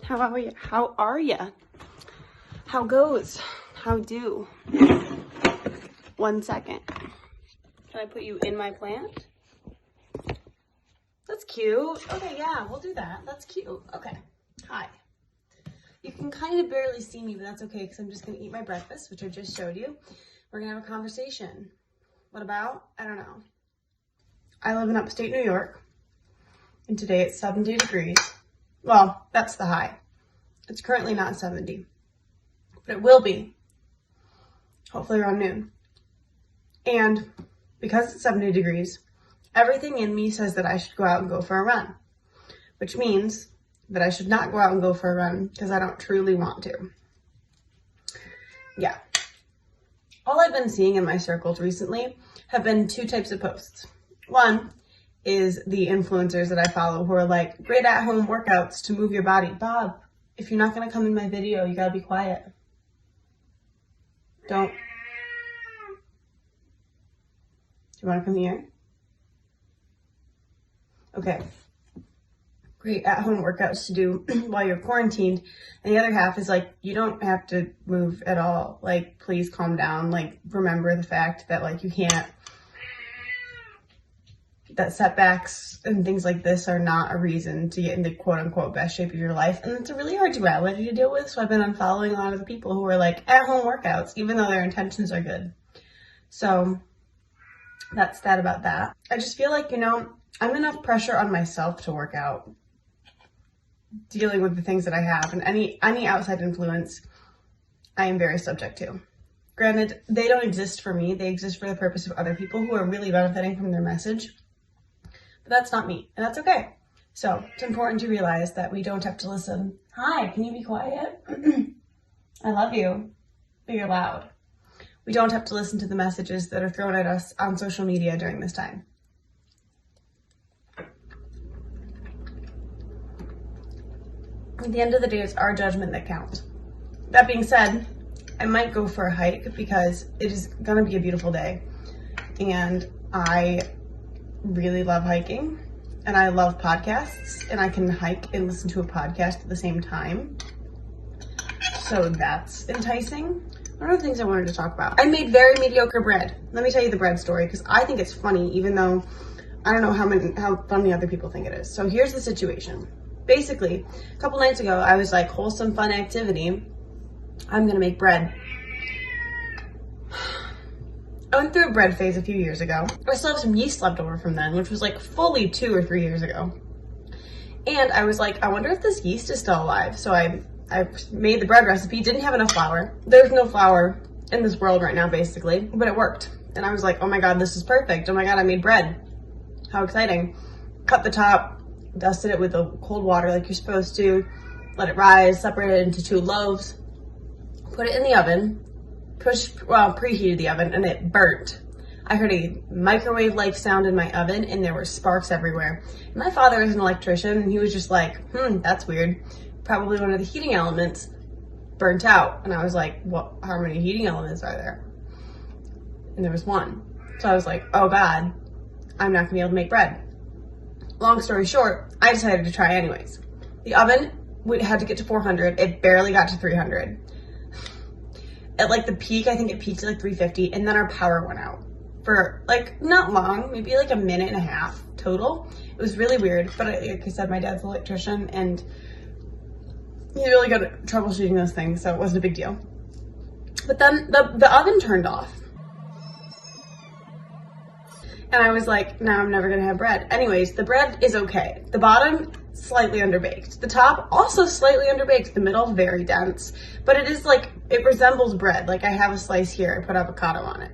How are you? How are you? How goes? How do? 1 second. Can I put you in my plant? That's cute. Okay, yeah, we'll do that. That's cute. Okay. Hi. You can kind of barely see me, but that's okay because I'm just going to eat my breakfast, which I just showed you. We're going to have a conversation. What about? I don't know. I live in upstate New York, and today it's 70 degrees. Well, that's the high. It's currently not 70, but it will be, hopefully around noon. And because it's 70 degrees, everything in me says that I should go out and go for a run, which means that I should not go out and go for a run because I don't truly want to. Yeah. All I've been seeing in my circles recently have been 2 types of posts. One is the influencers that I follow who are like, great at-home workouts to move your body. Bob, if you're not going to come in my video, you got to be quiet. Don't. Do you want to come here? Okay. Great at-home workouts to do while you're quarantined. And the other half is like, you don't have to move at all. Like, please calm down. Like, remember the fact that like you can't, that setbacks and things like this are not a reason to get into quote unquote best shape of your life. And it's a really hard duality to deal with. So I've been unfollowing a lot of the people who are like at-home workouts, even though their intentions are good. So that's that about that. I just feel like, I'm enough pressure on myself to work out, dealing with the things that I have, and any outside influence I am very subject to. Granted, they don't exist for me. They exist for the purpose of other people who are really benefiting from their message. But that's not me, and that's okay. So it's important to realize that we don't have to listen. Hi, can you be quiet? I love you, but you're loud. We don't have to listen to the messages that are thrown at us on social media during this time. At the end of the day, it's our judgment that counts. That being said, I might go for a hike because it is going to be a beautiful day. And I really love hiking, and I love podcasts, and I can hike and listen to a podcast at the same time. So that's enticing. One of the things I wanted to talk about. I made very mediocre bread. Let me tell you the bread story because I think it's funny, even though I don't know how funny other people think it is. So here's the situation. Basically, a couple nights ago, I was like, wholesome, fun activity. I'm gonna make bread. I went through a bread phase a few years ago. I still have some yeast left over from then, which was like fully 2 or 3 years ago. And I was like, I wonder if this yeast is still alive. So I made the bread recipe, didn't have enough flour. There's no flour in this world right now, basically, but it worked. And I was like, oh my God, this is perfect. Oh my God, I made bread. How exciting. Cut the top, dusted it with the cold water like you're supposed to, let it rise, separate it into 2 loaves, put it in the oven, preheated the oven, and it burnt. I heard a microwave-like sound in my oven, and there were sparks everywhere. And my father is an electrician, and he was just like, that's weird. Probably one of the heating elements burnt out. And I was like, how many heating elements are there? And there was 1. So I was like, oh God, I'm not gonna be able to make bread. Long story short, I decided to try anyways. The oven, we had to get to 400. It barely got to 300. At like the peak, I think it peaked at like 350, and then our power went out for like not long, maybe like a minute and a half total. It was really weird, but like I said, my dad's an electrician, and he's really good at troubleshooting those things, so it wasn't a big deal. But then the oven turned off. And I was like, now I'm never gonna have bread. Anyways, the bread is okay. The bottom, slightly underbaked. The top, also slightly underbaked. The middle, very dense. But it is like, it resembles bread. Like I have a slice here, I put avocado on it.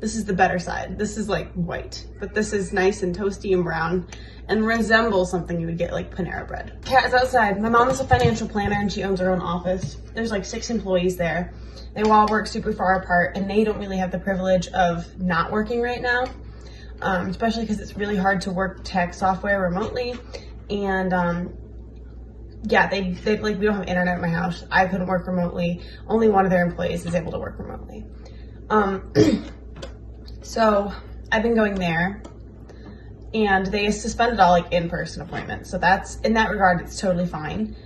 This is the better side. This is like white, but this is nice and toasty and brown and resembles something you would get like Panera bread. Cat is outside. My mom is a financial planner and she owns her own office. There's like 6 employees there. They all work super far apart and they don't really have the privilege of not working right now. Especially because it's really hard to work tech software remotely. And yeah, they like, we don't have internet at my house. I couldn't work remotely. Only one of their employees is able to work remotely. So I've been going there and they suspended all like in-person appointments. So that's, in that regard, it's totally fine.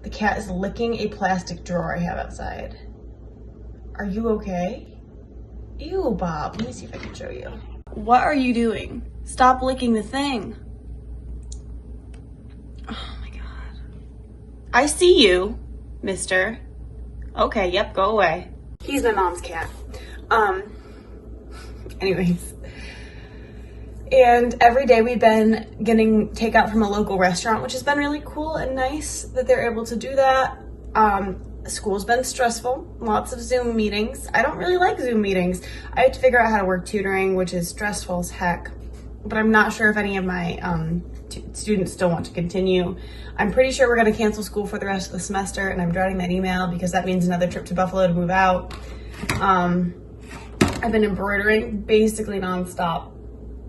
The cat is licking a plastic drawer I have outside. Are you okay? Ew, Bob. Let me see if I can show you. What are you doing? Stop licking the thing. Oh my God. I see you, mister. Okay, yep, go away. He's my mom's cat. Anyways. And every day we've been getting takeout from a local restaurant, which has been really cool and nice that they're able to do that. School's been stressful, lots of Zoom meetings. I don't really like Zoom meetings. I have to figure out how to work tutoring, which is stressful as heck. But I'm not sure if any of my students still want to continue. I'm pretty sure we're gonna cancel school for the rest of the semester, and I'm dreading that email because that means another trip to Buffalo to move out. I've been embroidering basically nonstop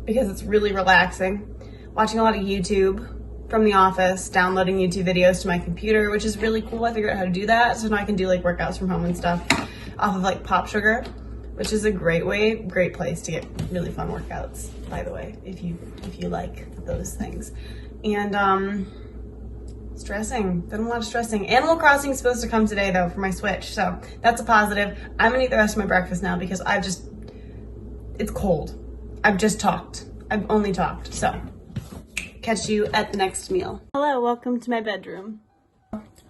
because it's really relaxing. Watching a lot of YouTube from the office, downloading YouTube videos to my computer, which is really cool. I figured out how to do that, so now I can do like workouts from home and stuff off of like Pop Sugar, which is a great place to get really fun workouts, by the way, if you like those things. And stressing, done a lot of stressing. Animal Crossing is supposed to come today though for my Switch, so that's a positive. I'm gonna eat the rest of my breakfast now because it's cold. I've only talked, so catch you at the next meal. Hello, welcome to my bedroom.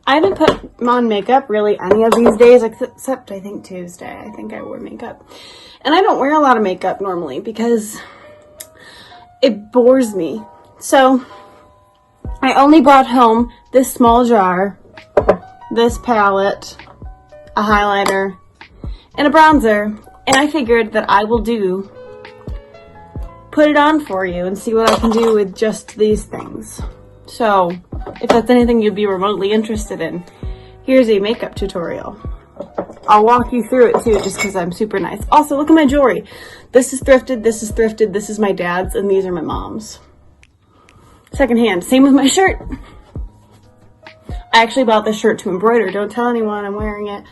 I haven't put on makeup really any of these days except I think Tuesday. I think I wore makeup. And I don't wear a lot of makeup normally because it bores me. So I only brought home this small jar, this palette, a highlighter, and a bronzer. And I figured that I will put it on for you and see what I can do with just these things. So if that's anything you'd be remotely interested in, here's a makeup tutorial. I'll walk you through it too, just because I'm super nice. Also, look at my jewelry. This is thrifted, this is thrifted, this is my dad's, and these are my mom's. Secondhand. Same with my shirt. I actually bought this shirt to embroider. Don't tell anyone I'm wearing it.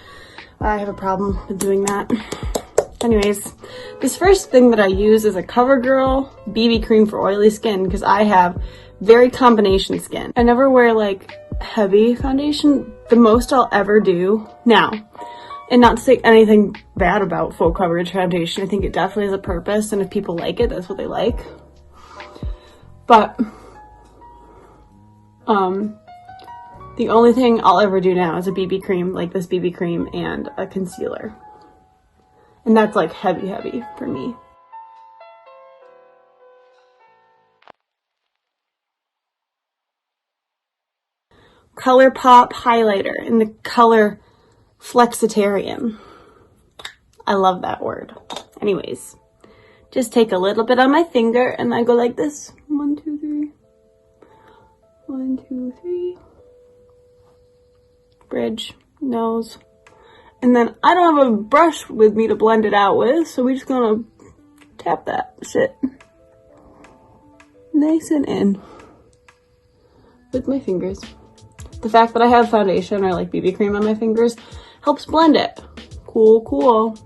I have a problem with doing that. Anyways, this first thing that I use is a CoverGirl BB cream for oily skin because I have very combination skin. I never wear like heavy foundation. The most I'll ever do now, and not to say anything bad about full coverage foundation, I think it definitely has a purpose, and if people like it, that's what they like. But the only thing I'll ever do now is a BB cream, like this BB cream, and a concealer. And that's like heavy for me. ColourPop highlighter in the color Flexitarian. I love that word. Anyways, just take a little bit on my finger and I go like this. 1, 2, 3. 1, 2, 3. Bridge, nose. And then I don't have a brush with me to blend it out with, so we're just gonna tap that shit nice and in with my fingers. The fact that I have foundation or like BB cream on my fingers helps blend it. Cool.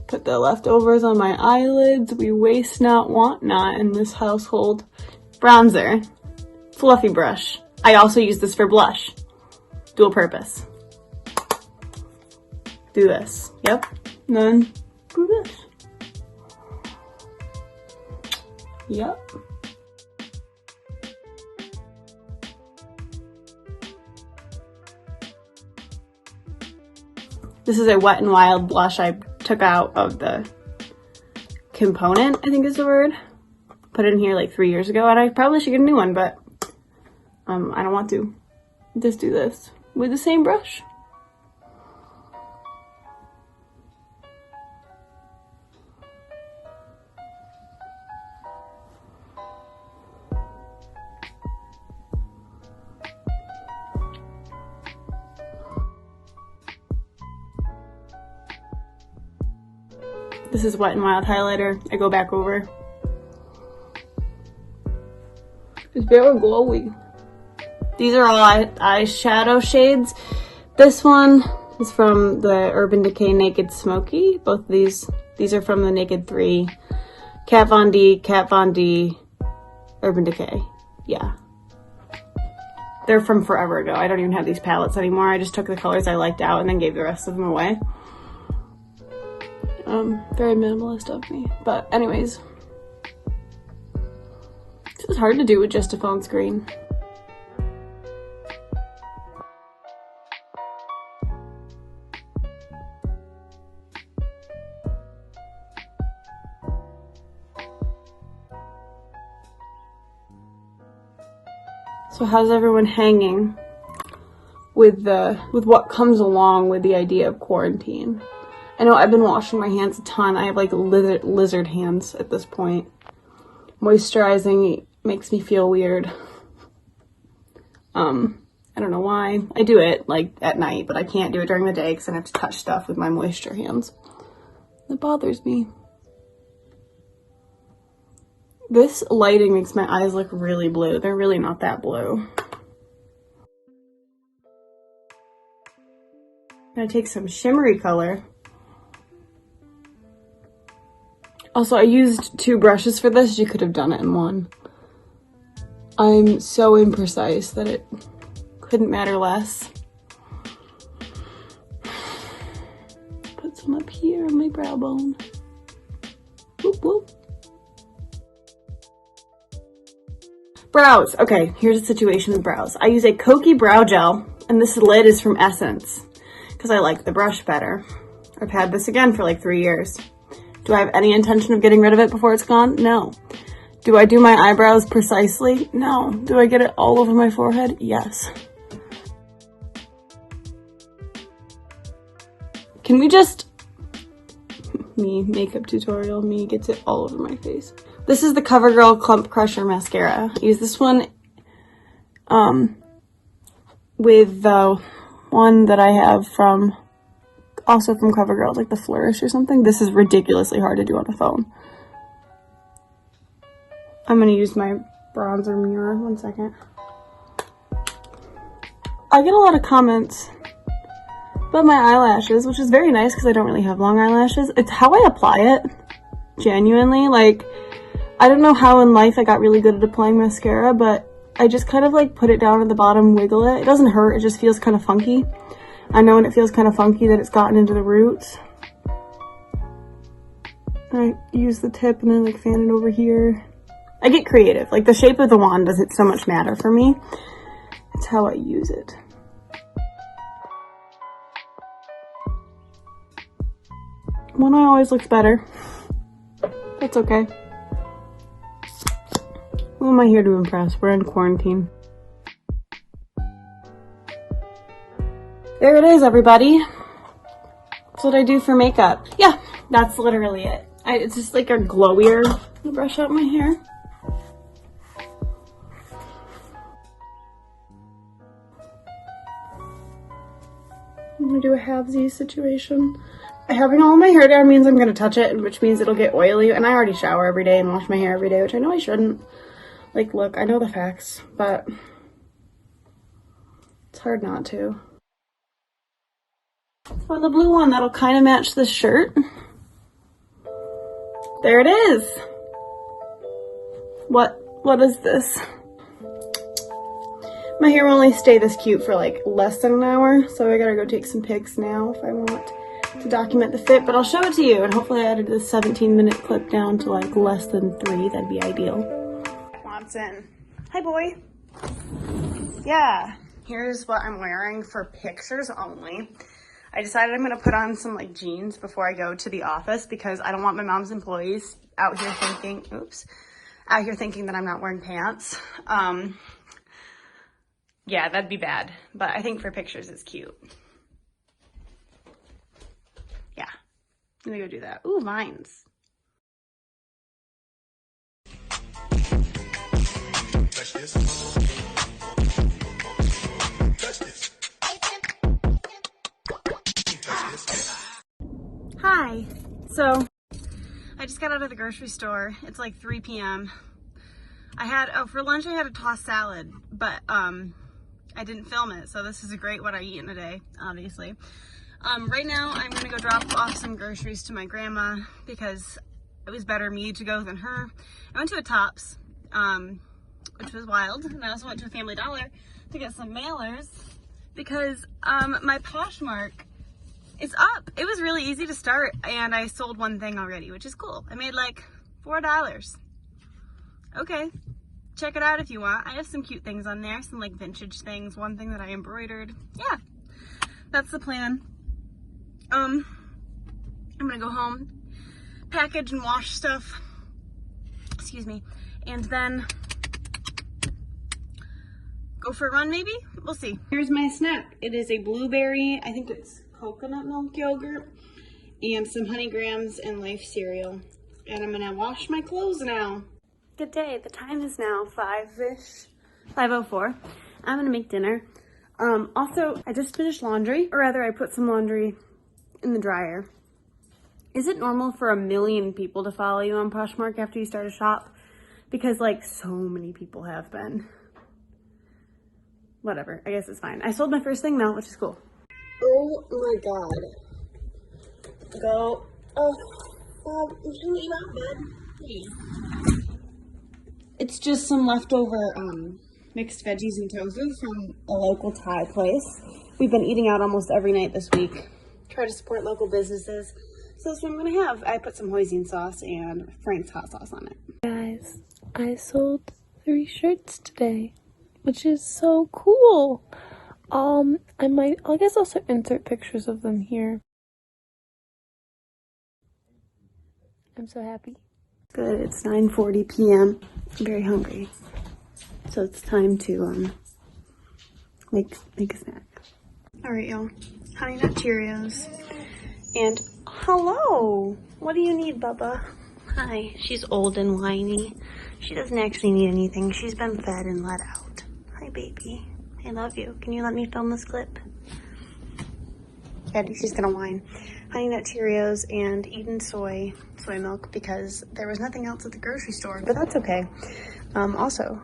Put the leftovers on my eyelids. We waste not, want not in this household. Bronzer, fluffy brush. I also use this for blush. Dual purpose. Do this. Yep. And then do this. Yep. This is a Wet n Wild blush I took out of the component, I think is the word. Put it in here like 3 years ago, and I probably should get a new one, but I don't want to. Just do this with the same brush. This is Wet n Wild highlighter. I go back over. It's very glowy. These are all eyeshadow shades. This one is from the Urban Decay Naked Smoky. Both of these are from the Naked 3. Kat Von D, Urban Decay. Yeah. They're from forever ago. I don't even have these palettes anymore. I just took the colors I liked out and then gave the rest of them away. Very minimalist of me. But anyways. This is hard to do with just a phone screen. So how's everyone hanging with what comes along with the idea of quarantine? I know I've been washing my hands a ton. I have like lizard hands at this point. Moisturizing makes me feel weird. I don't know why. I do it like at night, but I can't do it during the day because I have to touch stuff with my moisture hands. It bothers me. This lighting makes my eyes look really blue. They're really not that blue. I'm gonna take some shimmery color. Also, I used 2 brushes for this. You could have done it in 1. I'm so imprecise that it couldn't matter less. Put some up here on my brow bone. Whoop, whoop. Brows. Okay, here's a situation with brows. I use a Kokie brow gel, and this lid is from Essence because I like the brush better. I've had this again for like 3 years. Do I have any intention of getting rid of it before it's gone? No. Do I do my eyebrows precisely? No. Do I get it all over my forehead? Yes. Can we just... Me, makeup tutorial, me gets it all over my face. This is the CoverGirl Clump Crusher Mascara. I use this one with the one that I have from, also from CoverGirl, like the Flourish or something. This is ridiculously hard to do on a phone. I'm gonna use my bronzer mirror, 1 second. I get a lot of comments about my eyelashes, which is very nice because I don't really have long eyelashes. It's how I apply it, genuinely. Like, I don't know how in life I got really good at applying mascara, but I just kind of like put it down at the bottom, wiggle it. It doesn't hurt, it just feels kind of funky. I know when it feels kind of funky that it's gotten into the roots. I use the tip and then like fan it over here. I get creative. Like the shape of the wand doesn't so much matter for me. It's how I use it. One eye always looks better. That's okay. Who am I here to impress? We're in quarantine. There it is, everybody. That's what I do for makeup. Yeah, that's literally it. It's just like a glowier. Let me brush out my hair. I'm gonna do a halvesies situation. Having all my hair down means I'm gonna touch it, which means it'll get oily. And I already shower every day and wash my hair every day, which I know I shouldn't. Like, look, I know the facts, but it's hard not to. For the blue one, that'll kind of match this shirt. There it is. What is this? My hair will only stay this cute for like less than an hour, so I gotta go take some pics now if I want to document the fit, but I'll show it to you, and hopefully I edited this 17-minute clip down to like less than 3. That'd be ideal. Watson. Hi, boy. Yeah. Here's what I'm wearing for pictures only. I decided I'm going to put on some like jeans before I go to the office because I don't want my mom's employees out here thinking, that I'm not wearing pants. Yeah, that'd be bad. But I think for pictures it's cute. Yeah. Let me go do that. Ooh, vines. Touch this. Touch this. Hi. So, I just got out of the grocery store. It's like 3 p.m. For lunch I had a tossed salad, but I didn't film it, so this is a great what I eat in a day, obviously. Right now I'm gonna go drop off some groceries to my grandma because it was better me to go than her. I went to a Tops. which was wild. And I also went to a Family Dollar to get some mailers because my Poshmark is up. It was really easy to start, and I sold one thing already, which is cool. I made like $4. Okay, check it out if you want. I have some cute things on there, some like vintage things, one thing that I embroidered. Yeah, that's the plan. I'm gonna go home, package and wash stuff, excuse me, and then go for a run maybe? We'll see. Here's my snack. It is a blueberry, I think it's coconut milk yogurt, and some honey grams and Life cereal. And I'm gonna wash my clothes now. Good day. The time is now 5-ish, 5:04. I'm gonna make dinner. Also, I just finished laundry, or rather I put some laundry in the dryer. Is it normal for 1 million people to follow you on Poshmark after you start a shop? Because like so many people have been. Whatever, I guess it's fine. I sold my first thing now, which is cool. Oh my god. Go. Oh, you eat out, bud. Please. It's just some leftover mixed veggies and tofu from a local Thai place. We've been eating out almost every night this week. Try to support local businesses. So that's what I'm gonna have. I put some hoisin sauce and Frank's hot sauce on it. Guys, I sold 3 shirts today, which is so cool. I guess I'll insert pictures of them here. I'm so happy. Good, it's 9:40 p.m. I'm very hungry. So it's time to make a snack. All right, y'all. Honey Nut Cheerios. And hello. What do you need, Bubba? Hi. She's old and whiny. She doesn't actually need anything. She's been fed and let out. Hi, baby. I love you. Can you let me film this clip? Yeah, she's gonna whine. Honey Nut Cheerios and Eden soy milk because there was nothing else at the grocery store, but that's okay. Also,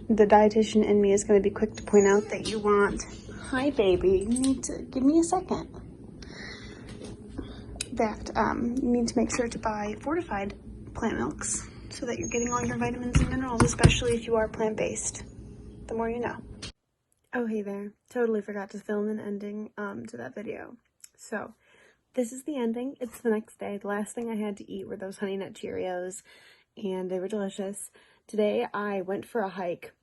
the dietitian in me is going to be quick to point out that you want, hi baby, you need to, give me a second, that you need to make sure to buy fortified plant milks so that you're getting all your vitamins and minerals, especially if you are plant-based. The more you know. Oh, hey there. Totally forgot to film an ending to that video. So, this is the ending. It's the next day. The last thing I had to eat were those Honey Nut Cheerios, and they were delicious. Today, I went for a hike,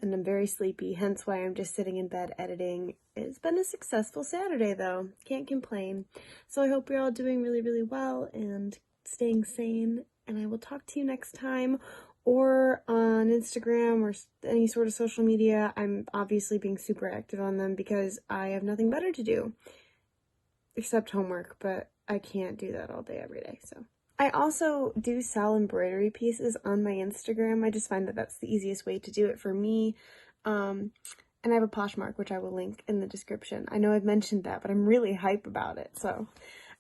and I'm very sleepy, hence why I'm just sitting in bed editing. It's been a successful Saturday, though. Can't complain. So I hope you're all doing really, really well and staying sane, and I will talk to you next time, or on Instagram or any sort of social media. I'm obviously being super active on them because I have nothing better to do. Except homework, but I can't do that all day every day, so. I also do sell embroidery pieces on my Instagram. I just find that that's the easiest way to do it for me. And I have a Poshmark, which I will link in the description. I know I've mentioned that, but I'm really hype about it, so.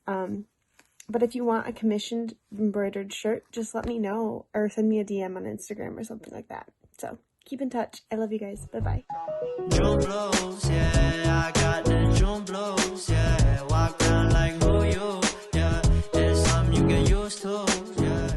But if you want a commissioned embroidered shirt, just let me know or send me a DM on Instagram or something like that. So, keep in touch. I love you guys. Bye-bye.